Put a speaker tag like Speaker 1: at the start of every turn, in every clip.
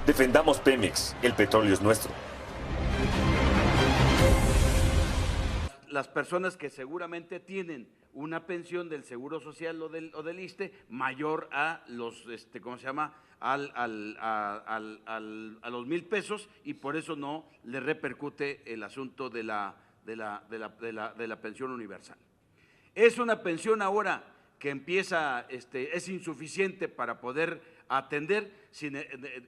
Speaker 1: Defendamos Pemex, el petróleo es nuestro.
Speaker 2: Las personas que seguramente tienen una pensión del Seguro Social o del ISSSTE mayor a los, ¿cómo se llama?, a los 1,000 pesos, y por eso no le repercute el asunto de la pensión universal. Es una pensión ahora que empieza, es insuficiente para poder atender,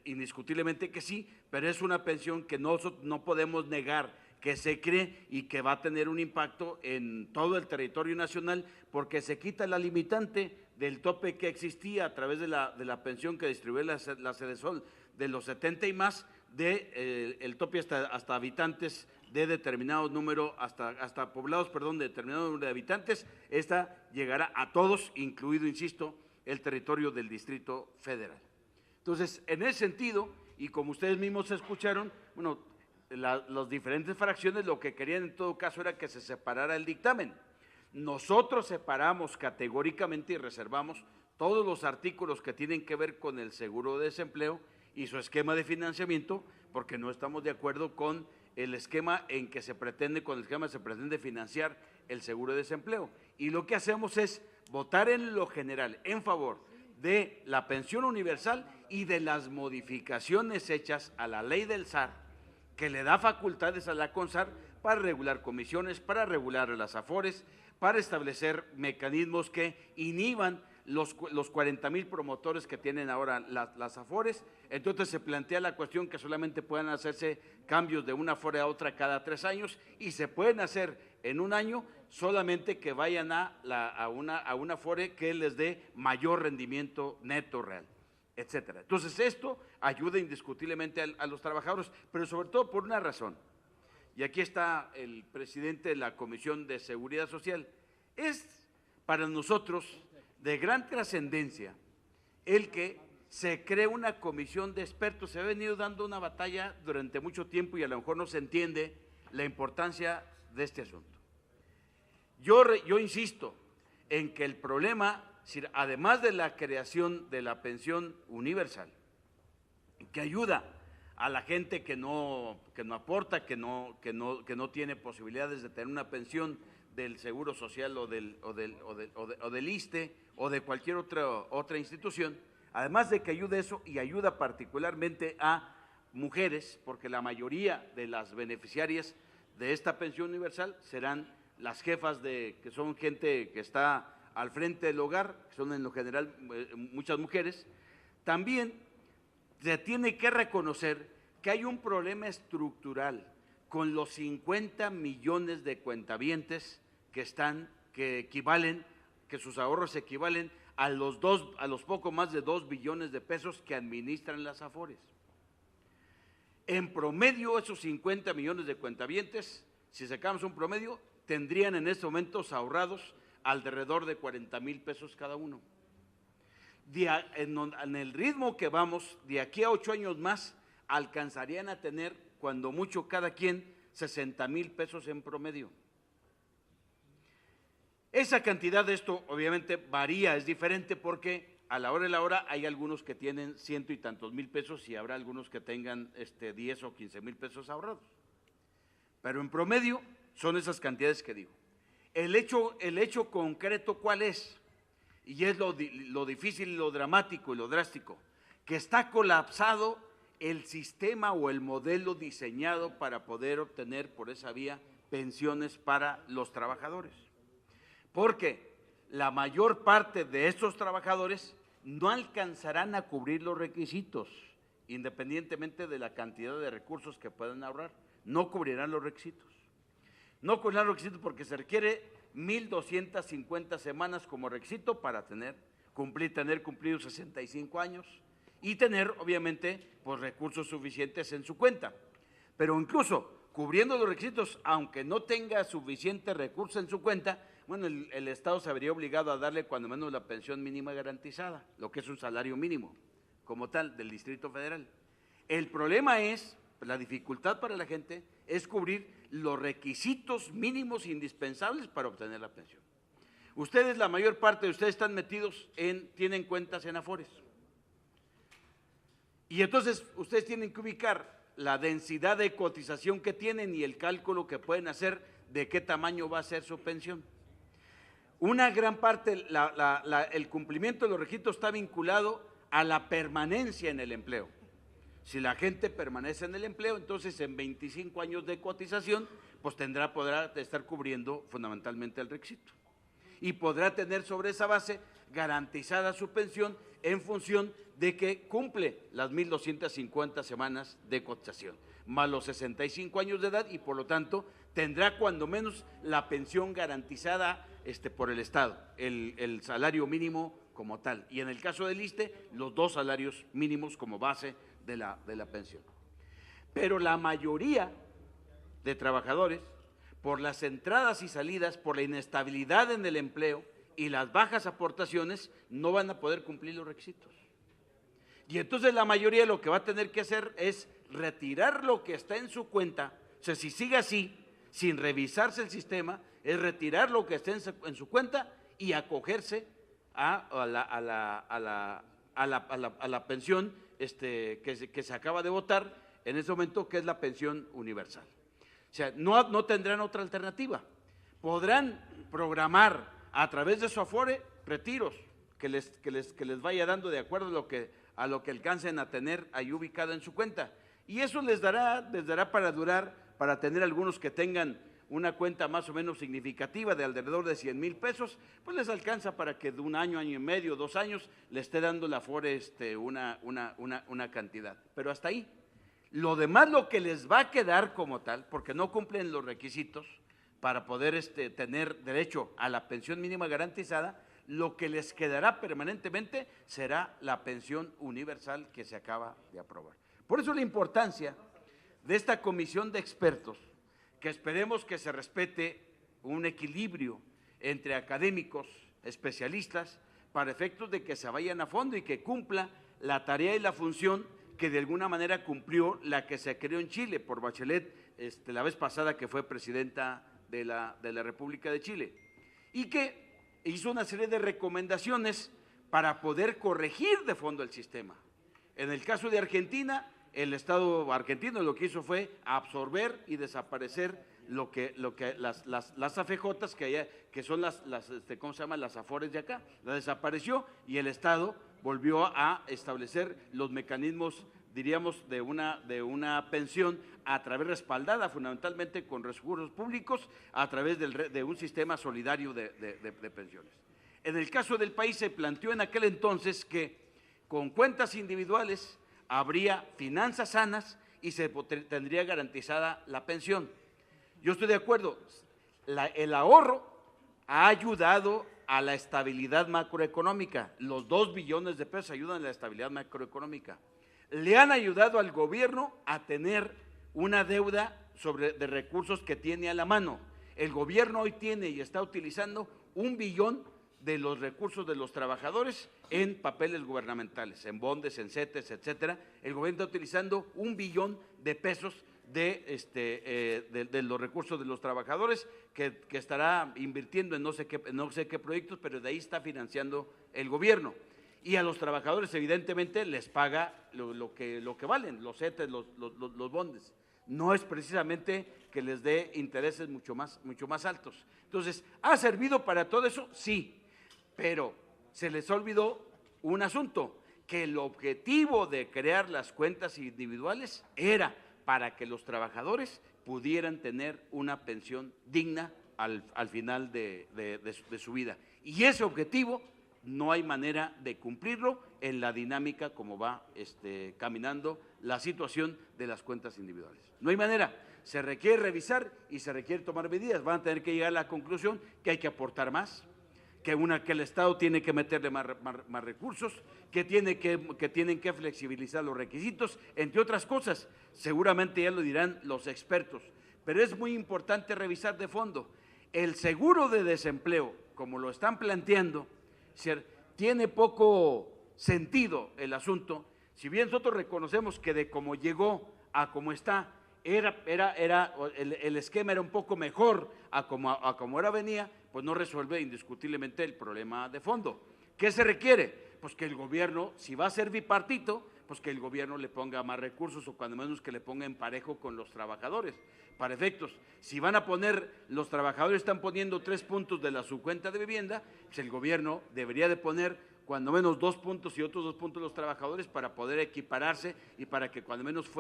Speaker 2: indiscutiblemente que sí, pero es una pensión que no podemos negar que se cree y que va a tener un impacto en todo el territorio nacional, porque se quita la limitante del tope que existía a través de la pensión que distribuye la Sedesol de los 70 y más, el tope hasta habitantes de determinado número, hasta poblados, perdón, de determinado número de habitantes. Esta llegará a todos, incluido, insisto, el territorio del Distrito Federal. Entonces, en ese sentido, y como ustedes mismos escucharon, bueno, las diferentes fracciones lo que querían en todo caso era que se separara el dictamen. Nosotros separamos categóricamente y reservamos todos los artículos que tienen que ver con el seguro de desempleo y su esquema de financiamiento, porque no estamos de acuerdo con el esquema en que se pretende, financiar el seguro de desempleo. Y lo que hacemos es votar en lo general en favor de la pensión universal y de las modificaciones hechas a la ley del SAR, que le da facultades a la CONSAR para regular comisiones, para regular las AFORES, para establecer mecanismos que inhiban los 40,000 promotores que tienen ahora las AFORES. Entonces se plantea la cuestión que solamente puedan hacerse cambios de una AFORE a otra cada 3 años, y se pueden hacer en un año solamente que vayan a una AFORE que les dé mayor rendimiento neto real, etcétera. Entonces esto ayuda indiscutiblemente a los trabajadores, pero sobre todo por una razón, y aquí está el presidente de la Comisión de Seguridad Social. Es para nosotros de gran trascendencia el que se cree una comisión de expertos. Se ha venido dando una batalla durante mucho tiempo y a lo mejor no se entiende la importancia de este asunto. Yo insisto en que el problema, además de la creación de la pensión universal, que ayuda a la gente que no aporta, que no tiene posibilidades de tener una pensión del Seguro Social o del ISSSTE o de cualquier otra institución, además de que ayuda eso, y ayuda particularmente a mujeres, porque la mayoría de las beneficiarias de esta pensión universal serán las jefas que son gente que está al frente del hogar, que son en lo general muchas mujeres. También se tiene que reconocer que hay un problema estructural con los 50 millones de cuentavientes que sus ahorros equivalen a los poco más de 2 billones de pesos que administran las AFORES. En promedio, esos 50 millones de cuentavientes, si sacamos un promedio, tendrían en estos momentos ahorrados alrededor de 40,000 pesos cada uno. En el ritmo que vamos, de aquí a 8 años más, alcanzarían a tener, cuando mucho cada quien, 60,000 pesos en promedio. Esa cantidad de esto obviamente varía, es diferente, porque a la hora de la hora hay algunos que tienen 100 y tantos mil pesos y habrá algunos que tengan 10 o 15,000 pesos ahorrados. Pero en promedio son esas cantidades que digo. El hecho concreto, ¿cuál es? Y es lo difícil, lo dramático y lo drástico, que está colapsado el sistema o el modelo diseñado para poder obtener por esa vía pensiones para los trabajadores. Porque la mayor parte de estos trabajadores no alcanzarán a cubrir los requisitos, independientemente de la cantidad de recursos que puedan ahorrar, no cubrirán los requisitos. No cubrirán los requisitos porque se requiere 1,250 semanas como requisito para tener cumplidos 65 años y tener, obviamente, pues, recursos suficientes en su cuenta. Pero incluso cubriendo los requisitos, aunque no tenga suficiente recurso en su cuenta, bueno, el Estado se habría obligado a darle cuando menos la pensión mínima garantizada, lo que es un salario mínimo, como tal, del Distrito Federal. El problema es, la dificultad para la gente, es cubrir los requisitos mínimos indispensables para obtener la pensión. Ustedes, la mayor parte de ustedes están metidos tienen cuentas en AFORES. Y entonces ustedes tienen que ubicar la densidad de cotización que tienen y el cálculo que pueden hacer de qué tamaño va a ser su pensión. Una gran parte, el cumplimiento de los requisitos está vinculado a la permanencia en el empleo. Si la gente permanece en el empleo, entonces en 25 años de cotización, pues podrá estar cubriendo fundamentalmente el requisito. Y podrá tener sobre esa base garantizada su pensión en función de que cumple las 1.250 semanas de cotización, más los 65 años de edad, y por lo tanto tendrá cuando menos la pensión garantizada por el Estado, el salario mínimo como tal, y en el caso del ISSSTE, los 2 salarios mínimos como base de la pensión. Pero la mayoría de trabajadores, por las entradas y salidas, por la inestabilidad en el empleo y las bajas aportaciones, no van a poder cumplir los requisitos. Y entonces la mayoría lo que va a tener que hacer es retirar lo que está en su cuenta. O sea, si sigue así, sin revisarse el sistema, es retirar lo que esté en su cuenta y acogerse a la pensión que se acaba de votar en ese momento, que es la pensión universal. O sea, no tendrán otra alternativa. Podrán programar a través de su Afore retiros que les vaya dando de acuerdo a lo que alcancen a tener ahí ubicado en su cuenta. Y eso les dará para tener algunos que tengan una cuenta más o menos significativa de alrededor de 100,000 pesos, pues les alcanza para que de un año, año y medio, 2 años, le esté dando la Afore una cantidad. Pero hasta ahí. Lo demás, lo que les va a quedar como tal, porque no cumplen los requisitos para poder tener derecho a la pensión mínima garantizada, lo que les quedará permanentemente será la pensión universal que se acaba de aprobar. Por eso la importancia de esta comisión de expertos, que esperemos que se respete un equilibrio entre académicos, especialistas, para efectos de que se vayan a fondo y que cumpla la tarea y la función que de alguna manera cumplió la que se creó en Chile por Bachelet la vez pasada, que fue presidenta de la República de Chile, y que hizo una serie de recomendaciones para poder corregir de fondo el sistema. En el caso de Argentina, el Estado argentino lo que hizo fue absorber y desaparecer las AFJs que son ¿cómo se llama? Las Afores de acá, la desapareció y el Estado volvió a establecer los mecanismos, diríamos, de una pensión respaldada fundamentalmente con recursos públicos a través de un sistema solidario de pensiones. En el caso del país se planteó en aquel entonces que con cuentas individuales habría finanzas sanas y se tendría garantizada la pensión. Yo estoy de acuerdo, el ahorro ha ayudado a la estabilidad macroeconómica, los 2 billones de pesos ayudan a la estabilidad macroeconómica. Le han ayudado al gobierno a tener una deuda de recursos que tiene a la mano. El gobierno hoy tiene y está utilizando 1 billón de los recursos de los trabajadores en papeles gubernamentales, en bondes, en CETES, etcétera. El gobierno está utilizando 1 billón de pesos de los recursos de los trabajadores que estará invirtiendo en no sé qué proyectos, pero de ahí está financiando el gobierno. Y a los trabajadores evidentemente les paga lo que valen, los CETES, los bondes. No es precisamente que les dé intereses mucho más altos. Entonces, ¿ha servido para todo eso? Sí, pero se les olvidó un asunto, que el objetivo de crear las cuentas individuales era para que los trabajadores pudieran tener una pensión digna al final de su vida. Y ese objetivo no hay manera de cumplirlo en la dinámica como va caminando la situación de las cuentas individuales. No hay manera, se requiere revisar y se requiere tomar medidas. Van a tener que llegar a la conclusión que hay que aportar más, que el Estado tiene que meterle más recursos, que tienen que flexibilizar los requisitos, entre otras cosas. Seguramente ya lo dirán los expertos, pero es muy importante revisar de fondo. El seguro de desempleo, como lo están planteando, tiene poco sentido el asunto. Si bien nosotros reconocemos que de cómo llegó a cómo está, el esquema era un poco mejor a como ahora venía, pues no resuelve indiscutiblemente el problema de fondo. ¿Qué se requiere? Pues que el gobierno, si va a ser bipartito, pues que el gobierno le ponga más recursos o cuando menos que le ponga en parejo con los trabajadores. Para efectos, si van a poner, los trabajadores están poniendo 3 puntos de la subcuenta de vivienda, pues el gobierno debería de poner cuando menos 2 puntos y otros 2 puntos los trabajadores para poder equipararse y para que cuando menos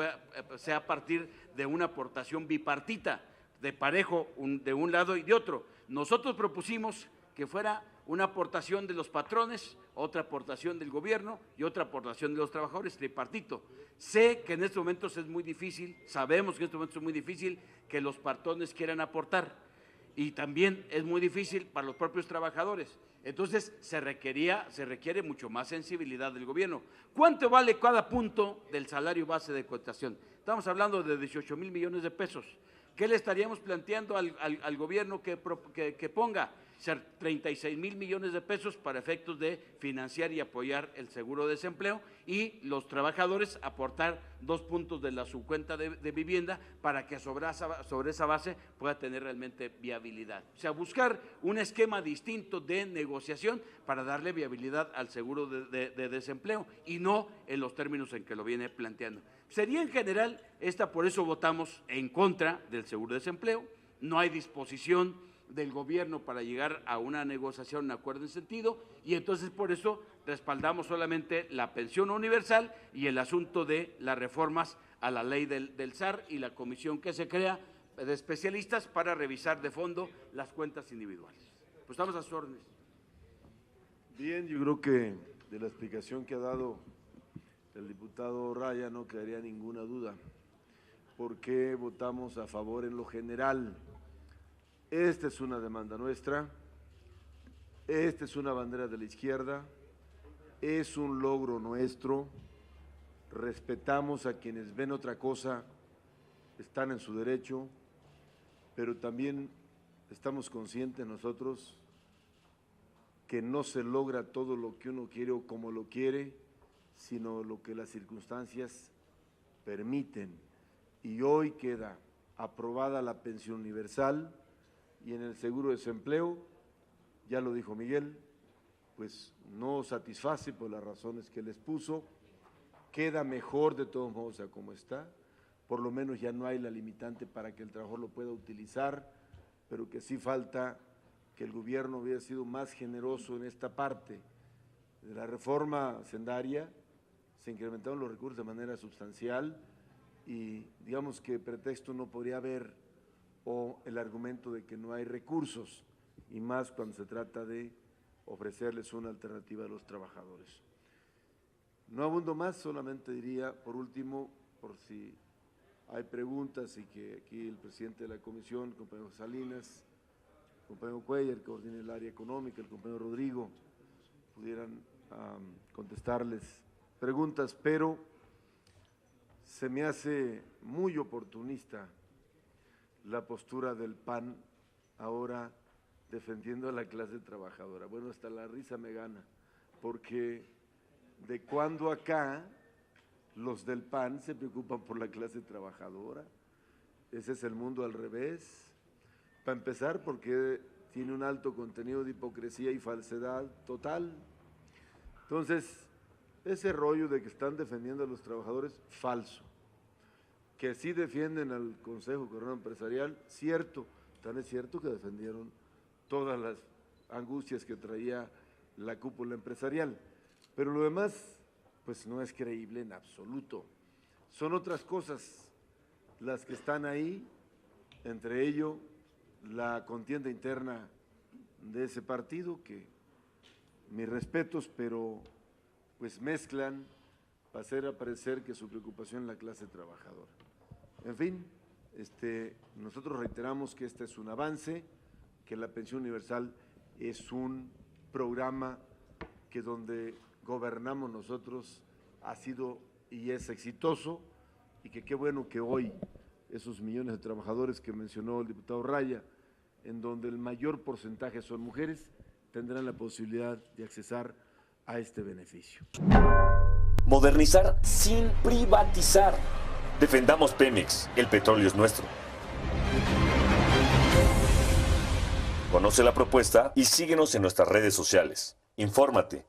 Speaker 2: sea a partir de una aportación bipartita, de parejo de un lado y de otro. Nosotros propusimos que fuera una aportación de los patrones, otra aportación del gobierno y otra aportación de los trabajadores, tripartito. Sé que en estos momentos es muy difícil, sabemos que en estos momentos es muy difícil que los patrones quieran aportar y también es muy difícil para los propios trabajadores. Entonces se requiere mucho más sensibilidad del gobierno. ¿Cuánto vale cada punto del salario base de cotización? Estamos hablando de 18,000 millones de pesos. ¿Qué le estaríamos planteando al gobierno que ponga? Ser 36,000 millones de pesos para efectos de financiar y apoyar el seguro de desempleo y los trabajadores aportar 2 puntos de la subcuenta de vivienda para que sobre esa base pueda tener realmente viabilidad. O sea, buscar un esquema distinto de negociación para darle viabilidad al seguro de desempleo y no en los términos en que lo viene planteando. Sería en general, por eso votamos en contra del seguro de desempleo, no hay disposición del gobierno para llegar a una negociación, un acuerdo en sentido, y entonces por eso respaldamos solamente la pensión universal y el asunto de las reformas a la ley del SAR y la comisión que se crea de especialistas para revisar de fondo las cuentas individuales. Pues estamos a sus órdenes.
Speaker 3: Bien, yo creo que de la explicación que ha dado el diputado Raya no quedaría ninguna duda. ¿Por qué votamos a favor en lo general? Esta es una demanda nuestra, esta es una bandera de la izquierda, es un logro nuestro, respetamos a quienes ven otra cosa, están en su derecho, pero también estamos conscientes nosotros que no se logra todo lo que uno quiere o como lo quiere, sino lo que las circunstancias permiten. Y hoy queda aprobada la pensión universal, y en el seguro de desempleo, ya lo dijo Miguel, pues no satisface por las razones que les puso, queda mejor de todos modos a como está, por lo menos ya no hay la limitante para que el trabajador lo pueda utilizar, pero que sí falta que el gobierno hubiera sido más generoso en esta parte. De la reforma hacendaria se incrementaron los recursos de manera sustancial y digamos que pretexto no podría haber, o el argumento de que no hay recursos, y más cuando se trata de ofrecerles una alternativa a los trabajadores. No abundo más, solamente diría, por último, por si hay preguntas y que aquí el presidente de la comisión, el compañero Salinas, el compañero Cuellar, que coordina el área económica, el compañero Rodrigo, pudieran contestarles preguntas, pero se me hace muy oportunista la postura del PAN ahora defendiendo a la clase trabajadora. Bueno, hasta la risa me gana, porque de cuando acá los del PAN se preocupan por la clase trabajadora. Ese es el mundo al revés. Para empezar, porque tiene un alto contenido de hipocresía y falsedad total. Entonces, ese rollo de que están defendiendo a los trabajadores, falso. Que sí defienden al Consejo Coordinador Empresarial, cierto, tan es cierto que defendieron todas las angustias que traía la cúpula empresarial, pero lo demás, pues no es creíble en absoluto. Son otras cosas las que están ahí, entre ello la contienda interna de ese partido, que mis respetos, pero pues mezclan para hacer aparecer que su preocupación es la clase trabajadora. En fin, nosotros reiteramos que este es un avance, que la pensión universal es un programa que donde gobernamos nosotros ha sido y es exitoso, y que qué bueno que hoy esos millones de trabajadores que mencionó el diputado Raya, en donde el mayor porcentaje son mujeres, tendrán la posibilidad de accesar a este beneficio.
Speaker 1: Modernizar sin privatizar. Defendamos Pemex, el petróleo es nuestro. Conoce la propuesta y síguenos en nuestras redes sociales. Infórmate.